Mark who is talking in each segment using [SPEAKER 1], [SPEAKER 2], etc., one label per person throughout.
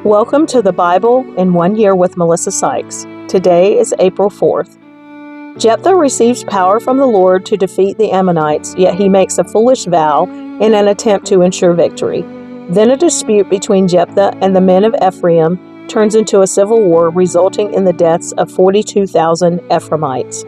[SPEAKER 1] Welcome to the Bible in 1 Year with Melissa Sykes. Today is April 4th. Jephthah receives power from the Lord to defeat the Ammonites, yet he makes a foolish vow in an attempt to ensure victory. Then a dispute between Jephthah and the men of Ephraim turns into a civil war, resulting in the deaths of 42,000 Ephraimites.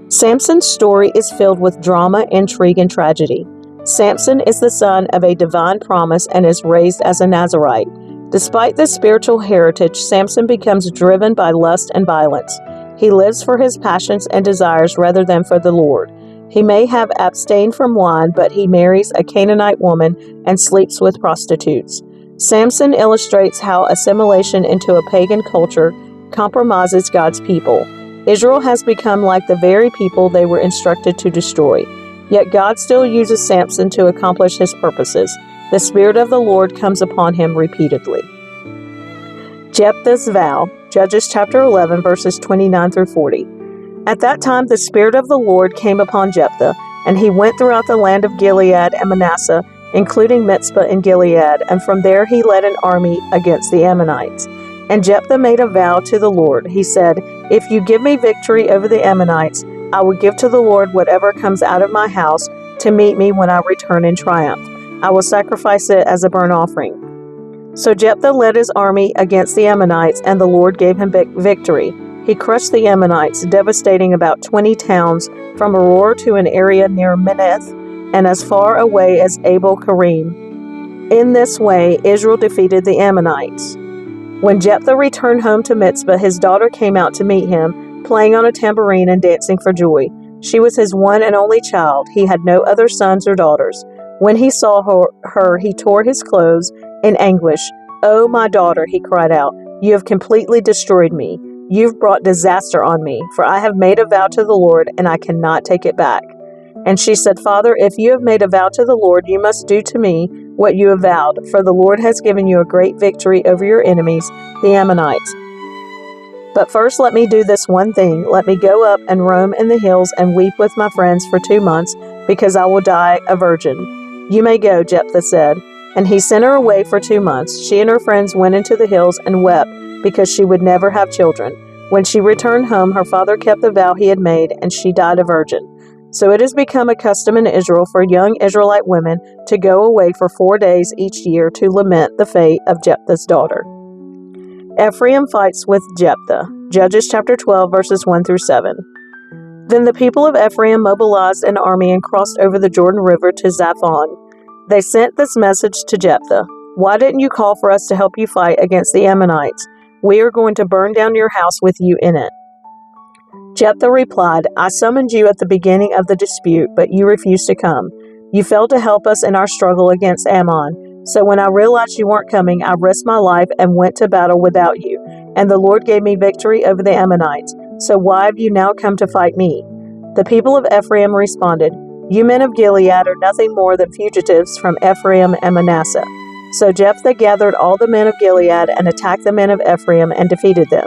[SPEAKER 1] Samson's story is filled with drama, intrigue, and tragedy. Samson is the son of a divine promise and is raised as a Nazirite. Despite this spiritual heritage, Samson becomes driven by lust and violence. He lives for his passions and desires rather than for the Lord. He may have abstained from wine, but he marries a Canaanite woman and sleeps with prostitutes. Samson illustrates how assimilation into a pagan culture compromises God's people. Israel has become like the very people they were instructed to destroy. Yet God still uses Samson to accomplish his purposes. The Spirit of the Lord comes upon him repeatedly. Jephthah's vow, Judges chapter 11, verses 29 through 40. At that time the Spirit of the Lord came upon Jephthah, and he went throughout the land of Gilead and Manasseh, including Mizpah and Gilead, and from there he led an army against the Ammonites. And Jephthah made a vow to the Lord. He said, "If you give me victory over the Ammonites, I will give to the Lord whatever comes out of my house to meet me when I return in triumph. I will sacrifice it as a burnt offering." So Jephthah led his army against the Ammonites, and the Lord gave him victory. He crushed the Ammonites, devastating about 20 towns from Aurora to an area near Minnith and as far away as Abel-Kerim. In this way, Israel defeated the Ammonites. When Jephthah returned home to Mizpah, his daughter came out to meet him, playing on a tambourine and dancing for joy. She was his one and only child. He had no other sons or daughters. When he saw her, he tore his clothes in anguish. "Oh, my daughter," he cried out, "you have completely destroyed me. You've brought disaster on me, for I have made a vow to the Lord, and I cannot take it back." And she said, "Father, if you have made a vow to the Lord, you must do to me what you have vowed, for the Lord has given you a great victory over your enemies, the Ammonites. But first let me do this one thing. Let me go up and roam in the hills and weep with my friends for 2 months, because I will die a virgin." "You may go," Jephthah said. And he sent her away for 2 months. She and her friends went into the hills and wept because she would never have children. When she returned home, her father kept the vow he had made, and she died a virgin. So it has become a custom in Israel for young Israelite women to go away for 4 days each year to lament the fate of Jephthah's daughter. Ephraim fights with Jephthah. Judges chapter 12, verses 1 through 7. Then the people of Ephraim mobilized an army and crossed over the Jordan River to Zaphon. They sent this message to Jephthah: "Why didn't you call for us to help you fight against the Ammonites? We are going to burn down your house with you in it." Jephthah replied, "I summoned you at the beginning of the dispute, but you refused to come. You failed to help us in our struggle against Ammon. So when I realized you weren't coming, I risked my life and went to battle without you, and the Lord gave me victory over the Ammonites. So why have you now come to fight me?" The people of Ephraim responded, "You men of Gilead are nothing more than fugitives from Ephraim and Manasseh." So Jephthah gathered all the men of Gilead and attacked the men of Ephraim and defeated them.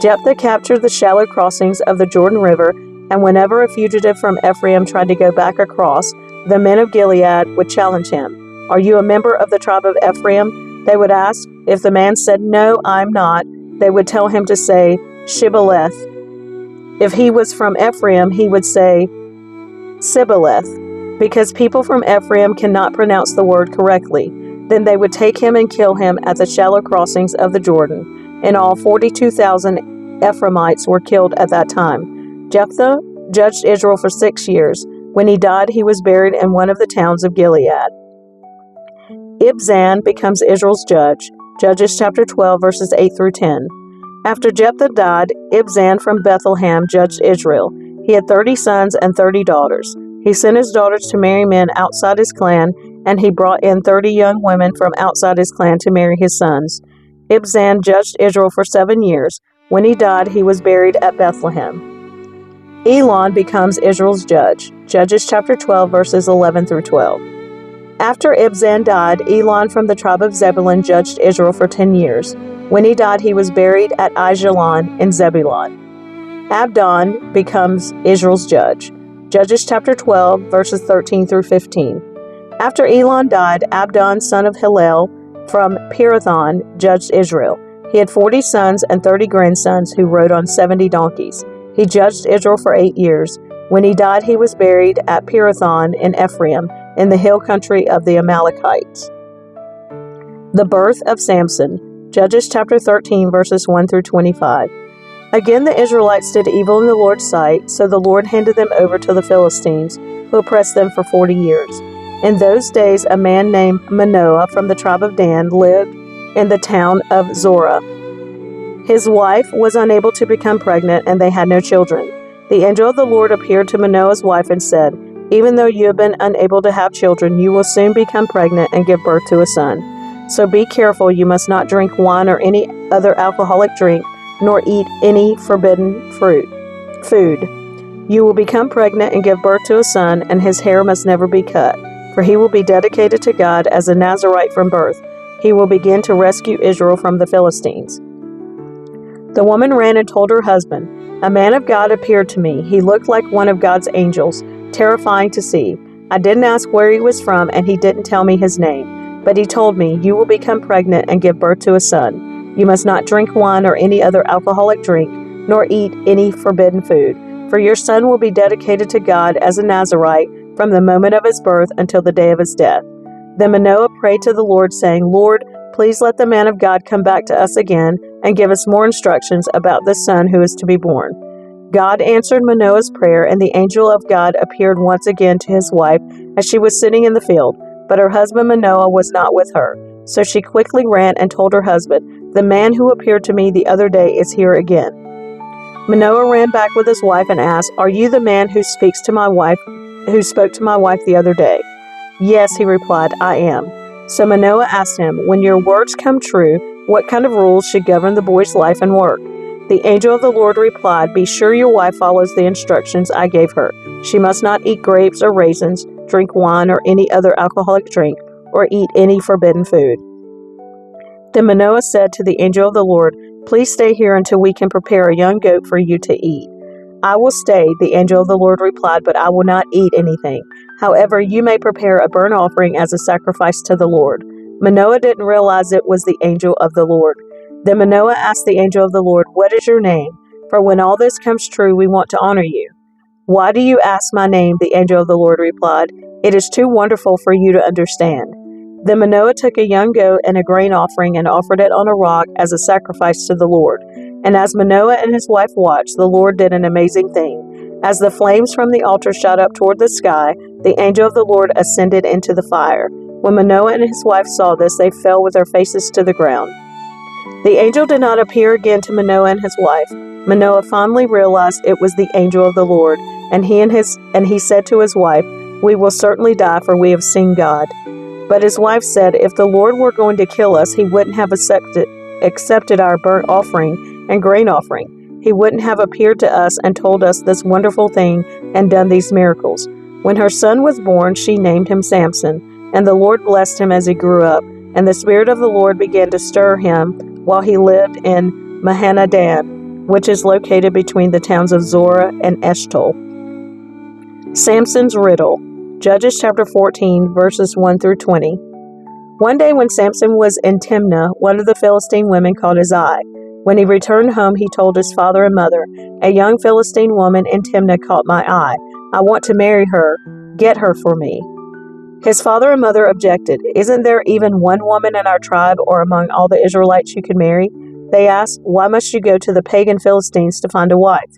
[SPEAKER 1] Jephthah captured the shallow crossings of the Jordan River, and whenever a fugitive from Ephraim tried to go back across, the men of Gilead would challenge him. "Are you a member of the tribe of Ephraim?" they would ask. If the man said, "No, I'm not," they would tell him to say, "Shibboleth." If he was from Ephraim, he would say, Sibboleth, because people from Ephraim cannot pronounce the word correctly. Then they would take him and kill him at the shallow crossings of the Jordan. In all, 42,000 Ephraimites were killed at that time. Jephthah judged Israel for 6 years. When he died, he was buried in one of the towns of Gilead. Ibzan becomes Israel's judge. Judges chapter 12, verses 8 through 10. After Jephthah died, Ibzan from Bethlehem judged Israel. He had 30 sons and 30 daughters. He sent his daughters to marry men outside his clan, and he brought in 30 young women from outside his clan to marry his sons. Ibzan judged Israel for 7 years. When he died, he was buried at Bethlehem. Elon becomes Israel's judge. Judges chapter 12, verses 11 through 12. After Ibzan died, Elon from the tribe of Zebulun judged Israel for 10 years. When he died, he was buried at Aijalon in Zebulun. Abdon becomes Israel's judge. Judges chapter 12, verses 13 through 15. After Elon died, Abdon, son of Hillel, from Pirathon judged Israel. He had 40 sons and 30 grandsons who rode on 70 donkeys. He judged Israel for 8 years. When he died, he was buried at Pirathon in Ephraim, in the hill country of the Amalekites. The birth of Samson. Judges chapter 13, verses 1 through 25. Again the Israelites did evil in the Lord's sight, so the Lord handed them over to the Philistines, who oppressed them for 40 years. In those days a man named Manoah from the tribe of Dan lived in the town of Zorah. His wife was unable to become pregnant, and they had no children. The angel of the Lord appeared to Manoah's wife and said, "Even though you have been unable to have children, you will soon become pregnant and give birth to a son. So be careful, you must not drink wine or any other alcoholic drink, nor eat any forbidden food. You will become pregnant and give birth to a son, and his hair must never be cut, for he will be dedicated to God as a Nazirite from birth. He will begin to rescue Israel from the Philistines." The woman ran and told her husband, "A man of God appeared to me. He looked like one of God's angels, terrifying to see. I didn't ask where he was from, and he didn't tell me his name. But he told me, 'You will become pregnant and give birth to a son. You must not drink wine or any other alcoholic drink, nor eat any forbidden food. For your son will be dedicated to God as a Nazirite from the moment of his birth until the day of his death.' Then Manoah prayed to the Lord, saying, 'Lord, please let the man of God come back to us again and give us more instructions about the son who is to be born.' God answered Manoah's prayer, and the angel of God appeared once again to his wife as she was sitting in the field. But her husband Manoah was not with her. So she quickly ran and told her husband, 'The man who appeared to me the other day is here again.' Manoah ran back with his wife and asked, 'Are you the man who spoke to my wife the other day?' 'Yes,' he replied, 'I am.' So Manoah asked him, 'When your words come true, what kind of rules should govern the boy's life and work?' The angel of the Lord replied, 'Be sure your wife follows the instructions I gave her. She must not eat grapes or raisins, drink wine or any other alcoholic drink, or eat any forbidden food.' Then Manoah said to the angel of the Lord, 'Please stay here until we can prepare a young goat for you to eat.' 'I will stay,' the angel of the Lord replied, 'but I will not eat anything. However, you may prepare a burnt offering as a sacrifice to the Lord.' Manoah didn't realize it was the angel of the Lord. Then Manoah asked the angel of the Lord, 'What is your name? For when all this comes true, we want to honor you.' 'Why do you ask my name?' the angel of the Lord replied. 'It is too wonderful for you to understand.' Then Manoah took a young goat and a grain offering and offered it on a rock as a sacrifice to the Lord. And as Manoah and his wife watched, the Lord did an amazing thing. As the flames from the altar shot up toward the sky, the angel of the Lord ascended into the fire. When Manoah and his wife saw this, they fell with their faces to the ground. The angel did not appear again to Manoah and his wife. Manoah finally realized it was the angel of the Lord, and he said to his wife, 'We will certainly die, for we have seen God.' But his wife said, 'If the Lord were going to kill us, he wouldn't have accepted our burnt offering and grain offering. He wouldn't have appeared to us and told us this wonderful thing and done these miracles.' When her son was born, she named him Samson, and the Lord blessed him as he grew up, and the Spirit of the Lord began to stir him while he lived in Mahanadan, which is located between the towns of Zorah and Eshtaol. Samson's riddle. Judges chapter 14, verses 1 through 20. One day when Samson was in Timnah, one of the Philistine women caught his eye. When he returned home, he told his father and mother, "A young Philistine woman in Timnah caught my eye. I want to marry her. Get her for me." His father and mother objected. "Isn't there even one woman in our tribe or among all the Israelites you can marry?" They asked, "Why must you go to the pagan Philistines to find a wife?"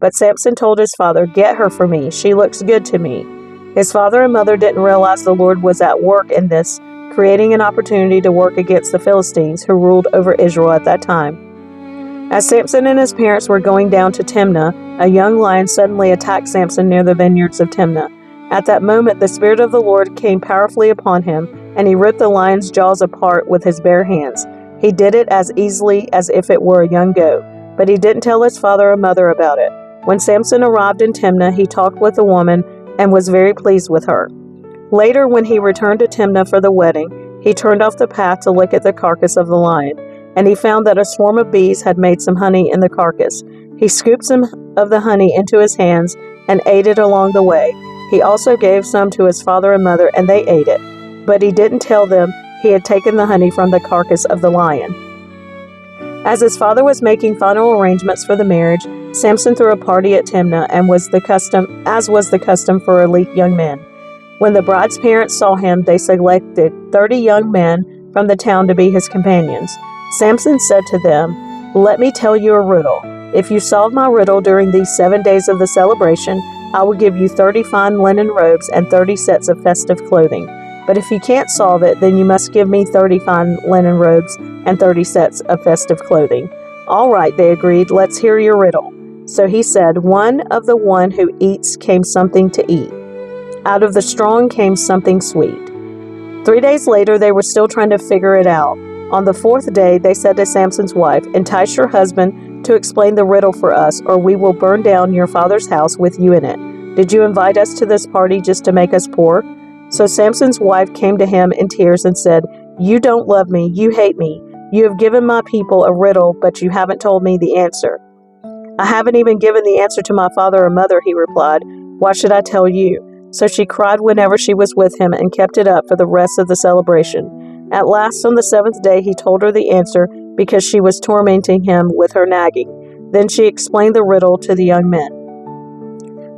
[SPEAKER 1] But Samson told his father, "Get her for me. She looks good to me." His father and mother didn't realize the Lord was at work in this, creating an opportunity to work against the Philistines who ruled over Israel at that time. As Samson and his parents were going down to Timnah, a young lion suddenly attacked Samson near the vineyards of Timnah. At that moment, the Spirit of the Lord came powerfully upon him, and he ripped the lion's jaws apart with his bare hands. He did it as easily as if it were a young goat, but he didn't tell his father or mother about it. When Samson arrived in Timnah, he talked with the woman and was very pleased with her. Later, when he returned to Timnah for the wedding, he turned off the path to look at the carcass of the lion, and he found that a swarm of bees had made some honey in the carcass. He scooped some of the honey into his hands and ate it along the way. He also gave some to his father and mother, and they ate it. But he didn't tell them He had taken the honey from the carcass of the lion. As his father was making final arrangements for the marriage, Samson threw a party at Timnah, and was the custom for elite young men. When the bride's parents saw him, they selected 30 young men from the town to be his companions. Samson said to them, "Let me tell you a riddle. If you solve my riddle during these 7 days of the celebration, I will give you 30 fine linen robes and 30 sets of festive clothing. But if you can't solve it, then you must give me 30 fine linen robes and 30 sets of festive clothing." "All right," they agreed, "let's hear your riddle." So he said, "One of the one who eats came something to eat. Out of the strong came something sweet." 3 days later, they were still trying to figure it out. On the 4th day, they said to Samson's wife, "Entice your husband to explain the riddle for us, or we will burn down your father's house with you in it. Did you invite us to this party just to make us poor?" So Samson's wife came to him in tears and said, "You don't love me, you hate me. You have given my people a riddle, but you haven't told me the answer." "I haven't even given the answer to my father or mother," he replied. "Why should I tell you?" So she cried whenever she was with him and kept it up for the rest of the celebration. At last, on the 7th day, he told her the answer because she was tormenting him with her nagging. Then she explained the riddle to the young men.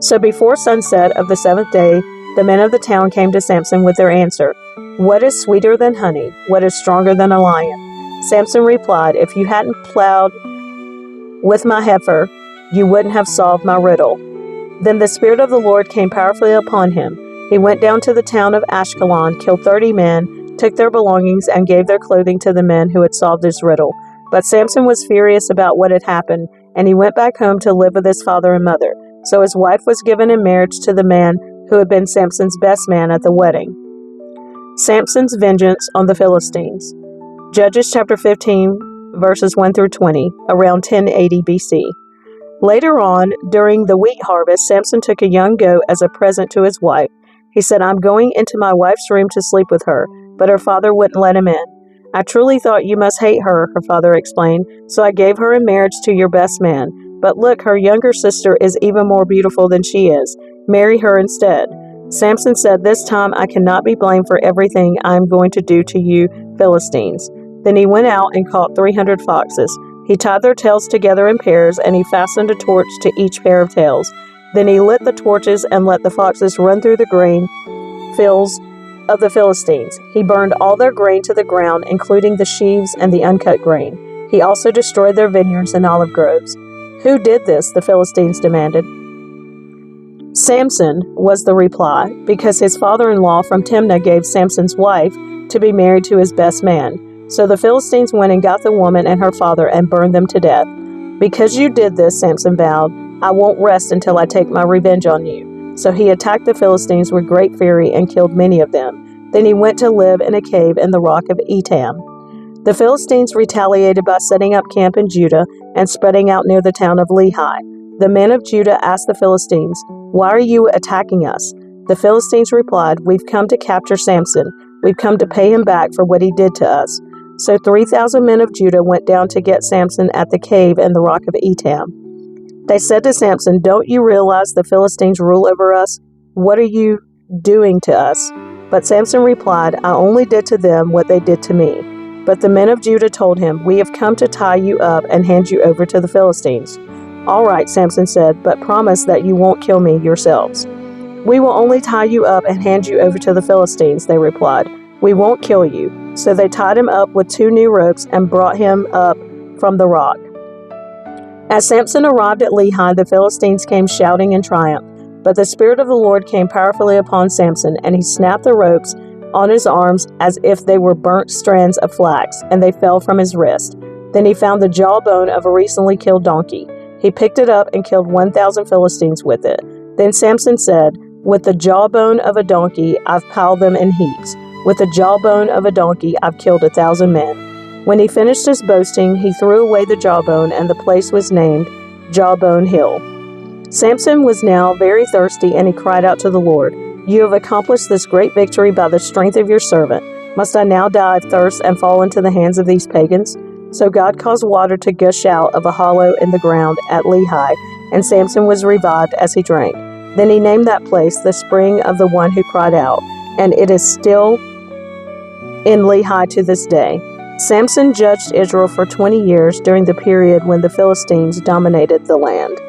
[SPEAKER 1] So before sunset of the 7th day, the men of the town came to Samson with their answer. "What is sweeter than honey? What is stronger than a lion?" Samson replied, "If you hadn't plowed with my heifer, you wouldn't have solved my riddle." Then the Spirit of the Lord came powerfully upon him. He went down to the town of Ashkelon, killed 30 men, took their belongings, and gave their clothing to the men who had solved his riddle. But Samson was furious about what had happened, and he went back home to live with his father and mother. So his wife was given in marriage to the man who had been Samson's best man at the wedding. Samson's vengeance on the Philistines. Judges chapter 15, verses 1 through 20, around 1080 BC. Later on, during the wheat harvest, Samson took a young goat as a present to his wife. He said, "I'm going into my wife's room to sleep with her," but her father wouldn't let him in. "I truly thought you must hate her," her father explained, "so I gave her in marriage to your best man. But look, her younger sister is even more beautiful than she is. Marry her instead." Samson said, "This time I cannot be blamed for everything I am going to do to you Philistines." Then he went out and caught 300 foxes. He tied their tails together in pairs, and he fastened a torch to each pair of tails. Then he lit the torches and let the foxes run through the grain fields of the Philistines. He burned all their grain to the ground, including the sheaves and the uncut grain. He also destroyed their vineyards and olive groves. "Who did this?" the Philistines demanded. "Samson," was the reply, because his father-in-law from Timnah gave Samson's wife to be married to his best man. So the Philistines went and got the woman and her father and burned them to death. "Because you did this," Samson vowed, "I won't rest until I take my revenge on you." So he attacked the Philistines with great fury and killed many of them. Then he went to live in a cave in the rock of Etam. The Philistines retaliated by setting up camp in Judah and spreading out near the town of Lehi. The men of Judah asked the Philistines, "Why are you attacking us?" The Philistines replied, "We've come to capture Samson. We've come to pay him back for what he did to us." So 3,000 men of Judah went down to get Samson at the cave in the rock of Etam. They said to Samson, "Don't you realize the Philistines rule over us? What are you doing to us?" But Samson replied, "I only did to them what they did to me." But the men of Judah told him, "We have come to tie you up and hand you over to the Philistines." "All right," Samson said, "but promise that you won't kill me yourselves." "We will only tie you up and hand you over to the Philistines," they replied. "We won't kill you." So they tied him up with 2 new ropes and brought him up from the rock. As Samson arrived at Lehi, the Philistines came shouting in triumph. But the Spirit of the Lord came powerfully upon Samson, and he snapped the ropes on his arms as if they were burnt strands of flax, and they fell from his wrist. Then he found the jawbone of a recently killed donkey. He picked it up and killed 1,000 Philistines with it. Then Samson said, "With the jawbone of a donkey, I've piled them in heaps. With the jawbone of a donkey, I've killed 1,000 men." When he finished his boasting, he threw away the jawbone, and the place was named Jawbone Hill. Samson was now very thirsty, and he cried out to the Lord, "You have accomplished this great victory by the strength of your servant. Must I now die of thirst and fall into the hands of these pagans?" So God caused water to gush out of a hollow in the ground at Lehi, and Samson was revived as he drank. Then he named that place the spring of the one who cried out, and it is still in Lehi to this day. Samson judged Israel for 20 years during the period when the Philistines dominated the land.